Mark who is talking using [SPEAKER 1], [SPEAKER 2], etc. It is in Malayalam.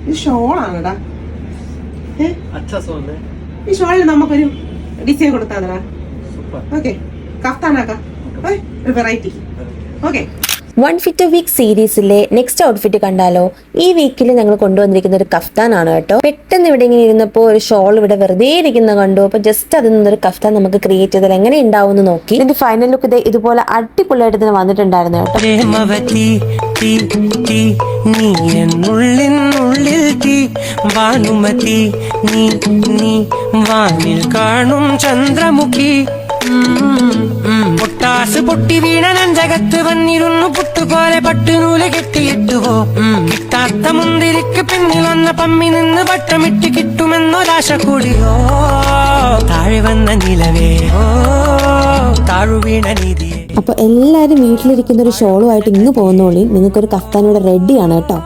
[SPEAKER 1] ഇത് ഷോളാണടാ. ഈ ഷോളിന് നമുക്കൊരു ഡിസൈൻ കൊടുത്താ. ഓക്കെ, കഫ്താനാക്കാം. ഒരു variety. Okay,
[SPEAKER 2] 1 Fit a Week സീരീസിലെ നെക്സ്റ്റ് ഔട്ട്ഫിറ്റ് കണ്ടാലോ? ഈ വീക്കിൽ ഞങ്ങൾ കൊണ്ടുവന്നിരിക്കുന്ന ഒരു കഫ്താനാണ് കേട്ടോ. പെട്ടെന്ന് ഇവിടെ ഇങ്ങനെ ഇരുന്നപ്പോൾ ഒരു ഷോൾ ഇവിടെ വെറുതെ ഇരിക്കുന്ന കണ്ടു. അപ്പൊ ജസ്റ്റ് അതിൽ നിന്നൊരു കഫ്താൻ നമുക്ക് ക്രിയേറ്റ് ചെയ്താൽ എങ്ങനെ ഉണ്ടാവും എന്ന് നോക്കി. ഇതിന്റെ ഫൈനൽ ലുക്ക് ഇതുപോലെ അടിപൊളിയായിട്ട് തന്നെ വന്നിട്ടുണ്ടായിരുന്നു കേട്ടോ.
[SPEAKER 3] ചന്ദ്രമുഖി പൊട്ടാസ് പൊട്ടി വീണ നെഞ്ചകത്ത് വന്നിരുന്നു പുട്ടുപോലെ പട്ടുനൂല് കെട്ടിയിട്ടുവോ. കിട്ടാത്ത മുന്തിരിക്ക് പിന്നിൽ വന്ന പമ്മി നിന്ന് പട്ടമിട്ട് കിട്ടുമെന്നൊരാശ കൂടിയോ. താഴെ വന്ന നിലവേ താഴു വീണ നീതിയെ.
[SPEAKER 2] അപ്പൊ എല്ലാരും വീട്ടിലിരിക്കുന്ന ഒരു ഷോളുമായിട്ട് ഇന്ന് പോകുന്നോളി. നിങ്ങൾക്കൊരു കഫ്താൻ ഇവിടെ റെഡിയാണ് കേട്ടോ.